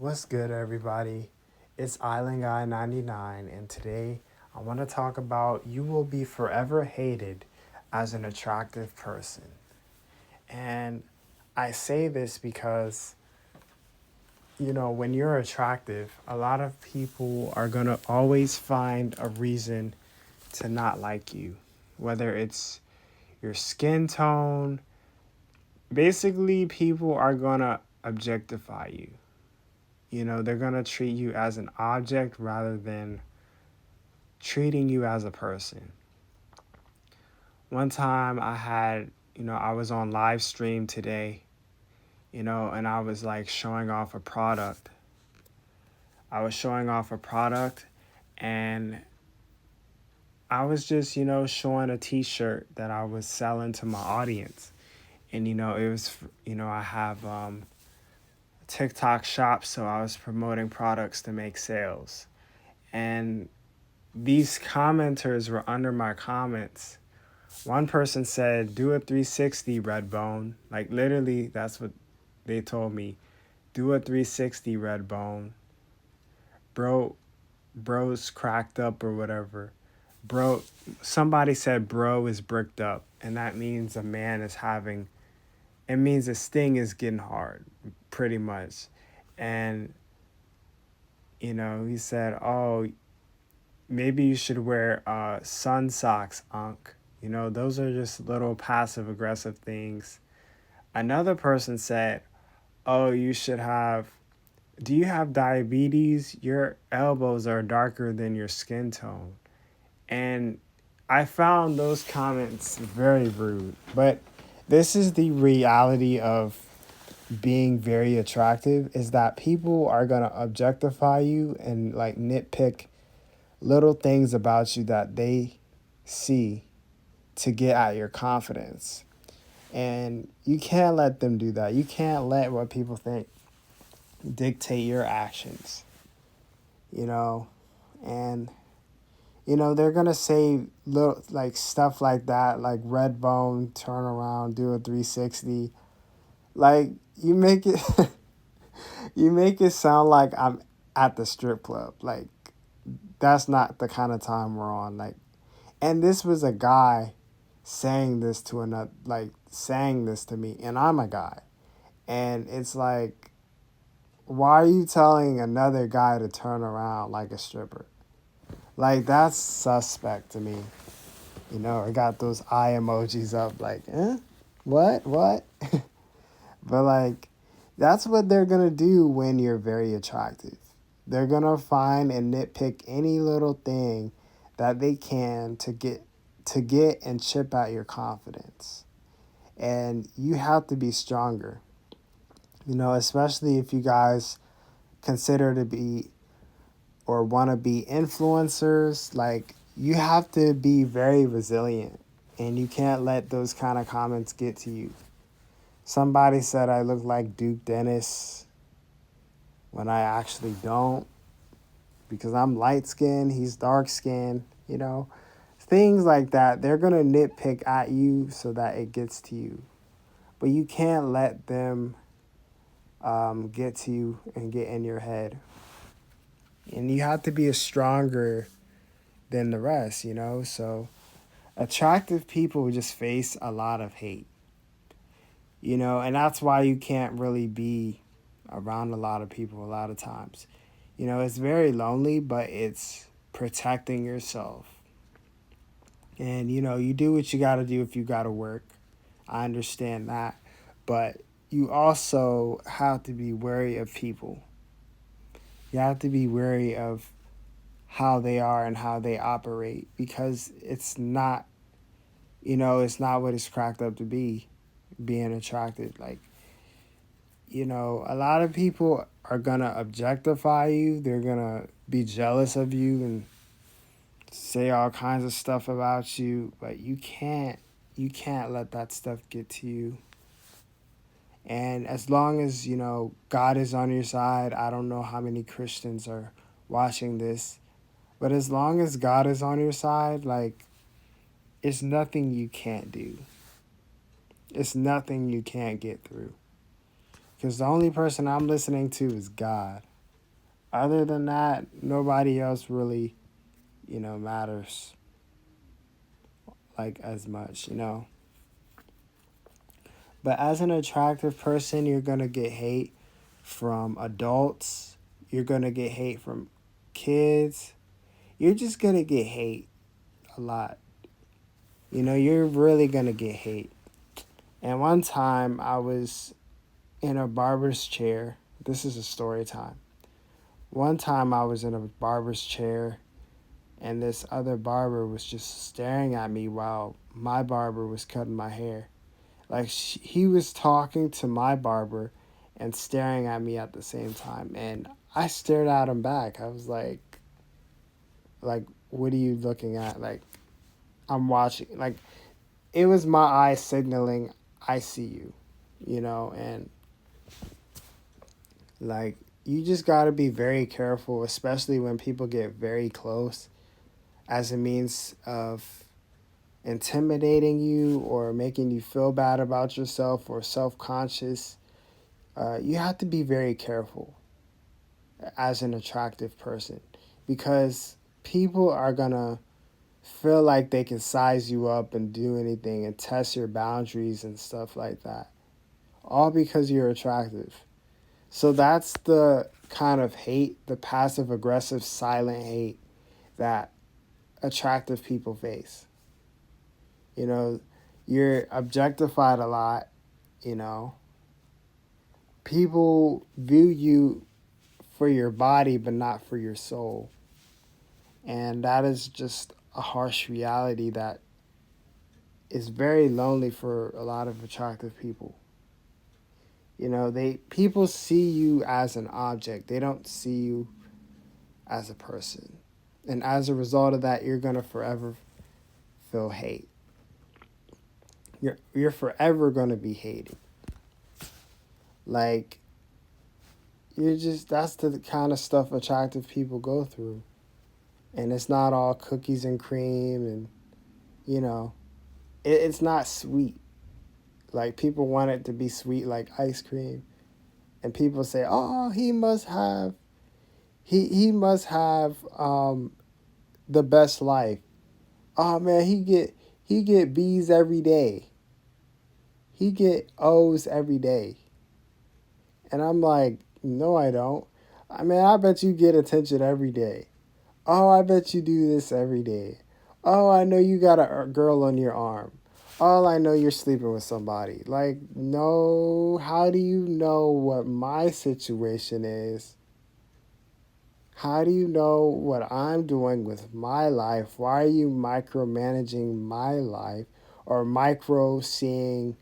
What's good, everybody? It's Island Guy 99, and today I want to talk about you will be forever hated as an attractive person. And I say this because, when you're attractive, a lot of people are going to always find a reason to not like you, whether it's your skin tone. Basically, people are going to objectify you. They're going to treat you as an object rather than treating you as a person. One time I was on live stream today, and I was like showing off a product. I was showing off a product and I was just, showing a t-shirt that I was selling to my audience. And, it was, I have TikTok shop, so I was promoting products to make sales. And these commenters were under my comments. One person said, "Do a 360, Redbone." Like literally, that's what they told me. Do a 360, Redbone. Bro's cracked up or whatever. Bro, somebody said bro is bricked up, and that means a man is having. It means his sting is getting hard, pretty much. And he said, "Oh, maybe you should wear sun socks, Unc." Those are just little passive aggressive things. Another person said, "Oh, do you have diabetes? Your elbows are darker than your skin tone." And I found those comments very rude. But this is the reality of being very attractive, is that people are going to objectify you and like nitpick little things about you that they see to get at your confidence. And you can't let them do that. You can't let what people think dictate your actions, you know? And, they're going to say little, like stuff like that, like red bone, turn around, do a 360. Like, you make it sound like I'm at the strip club. Like, that's not the kind of time we're on. Like, and this was a guy saying this to me, and I'm a guy. And it's like, why are you telling another guy to turn around like a stripper? Like, that's suspect to me. I got those eye emojis up, like, what? But like, that's what they're gonna do when you're very attractive. They're gonna find and nitpick any little thing that they can to get and chip at your confidence. And you have to be stronger. Especially if you guys consider to be or want to be influencers, like you have to be very resilient and you can't let those kind of comments get to you. Somebody said I look like Duke Dennis when I actually don't, because I'm light skinned, he's dark skinned. Things like that. They're going to nitpick at you so that it gets to you. But you can't let them get to you and get in your head. And you have to be stronger than the rest. So attractive people just face a lot of hate, and that's why you can't really be around a lot of people a lot of times. It's very lonely, but it's protecting yourself. And, you do what you got to do if you got to work. I understand that. But you also have to be wary of people. You have to be wary of how they are and how they operate, because it's not what it's cracked up to be, being attracted. Like, a lot of people are going to objectify you. They're going to be jealous of you and say all kinds of stuff about you, but you can't let that stuff get to you. And as long as, God is on your side, I don't know how many Christians are watching this, but as long as God is on your side, like, it's nothing you can't do. It's nothing you can't get through. Because the only person I'm listening to is God. Other than that, nobody else really, matters like as much, But as an attractive person, you're gonna get hate from adults. You're gonna get hate from kids. You're just gonna get hate a lot. You're really gonna get hate. And one time I was in a barber's chair. This is a story time. One time I was in a barber's chair and this other barber was just staring at me while my barber was cutting my hair. Like he was talking to my barber and staring at me at the same time. And I stared at him back. I was like, what are you looking at? Like, I'm watching. Like, it was my eyes signaling, I see you, and like, you just got to be very careful, especially when people get very close as a means of intimidating you or making you feel bad about yourself or self conscious. You have to be very careful as an attractive person because people are going to feel like they can size you up and do anything and test your boundaries and stuff like that, all because you're attractive. So that's the kind of hate, the passive aggressive silent hate that attractive people face. You know, you're objectified a lot, you know. People view you for your body but not for your soul. And that is just a harsh reality that is very lonely for a lot of attractive people. People see you as an object. They don't see you as a person. And as a result of that, you're going to forever feel hate. You're forever going to be hated. Like, that's the kind of stuff attractive people go through. And it's not all cookies and cream and, it's not sweet. Like, people want it to be sweet like ice cream. And people say, oh, he must have the best life. Oh man, he get B's every day. He get O's every day. And I'm like, no, I don't. I mean, I bet you get attention every day. Oh, I bet you do this every day. Oh, I know you got a girl on your arm. Oh, I know you're sleeping with somebody. Like, no, how do you know what my situation is? How do you know what I'm doing with my life? Why are you micromanaging my life or micro seeing?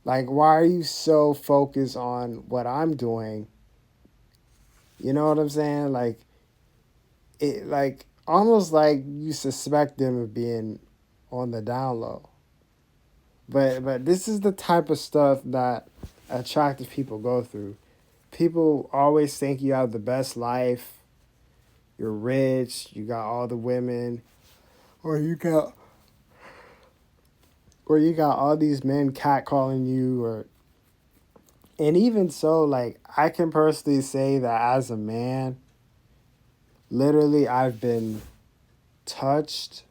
Like, why are you so focused on what I'm doing? You know what I'm saying? Like almost like you suspect them of being on the down low. But this is the type of stuff that attractive people go through. People always think you have the best life. You're rich, you got all the women, or you got all these men catcalling you, and even so, like, I can personally say that as a man, literally I've been touched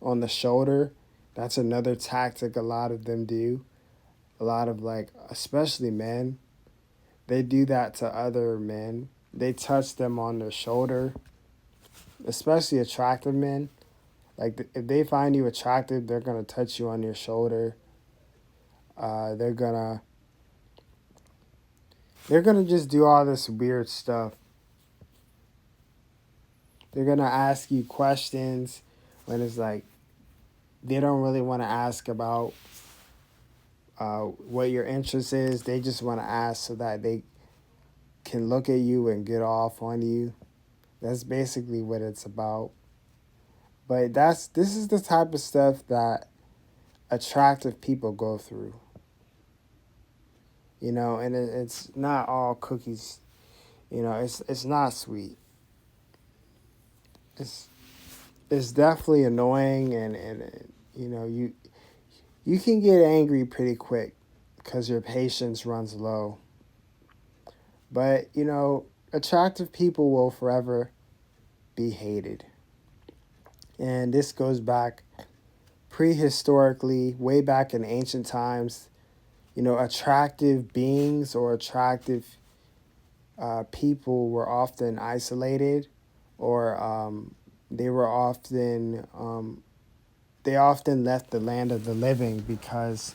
on the shoulder. That's another tactic a lot of them do. A lot of, like, especially men, they do that to other men. They touch them on their shoulder, especially attractive men. Like, if they find you attractive, they're gonna touch you on your shoulder. They're gonna just do all this weird stuff. They're gonna ask you questions when it's like they don't really want to ask about what your interest is. They just want to ask so that they can look at you and get off on you. That's basically what it's about. But this is the type of stuff that attractive people go through. And it's not all cookies. It's not sweet. It's it's definitely annoying, and you can get angry pretty quick because your patience runs low. But attractive people will forever be hated. And this goes back prehistorically, way back in ancient times. You know, attractive beings or attractive people were often isolated, or they were often they often left the land of the living because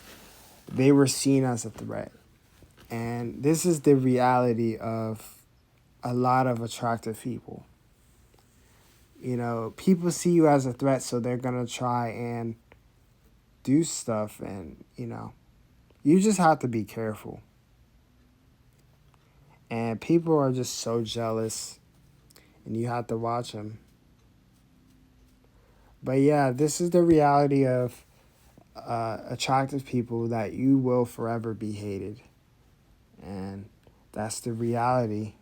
they were seen as a threat. And this is the reality of a lot of attractive people. You know, people see you as a threat, so they're gonna try and do stuff, and you just have to be careful. And people are just so jealous, and you have to watch them. But yeah, this is the reality of attractive people, that you will forever be hated. And that's the reality.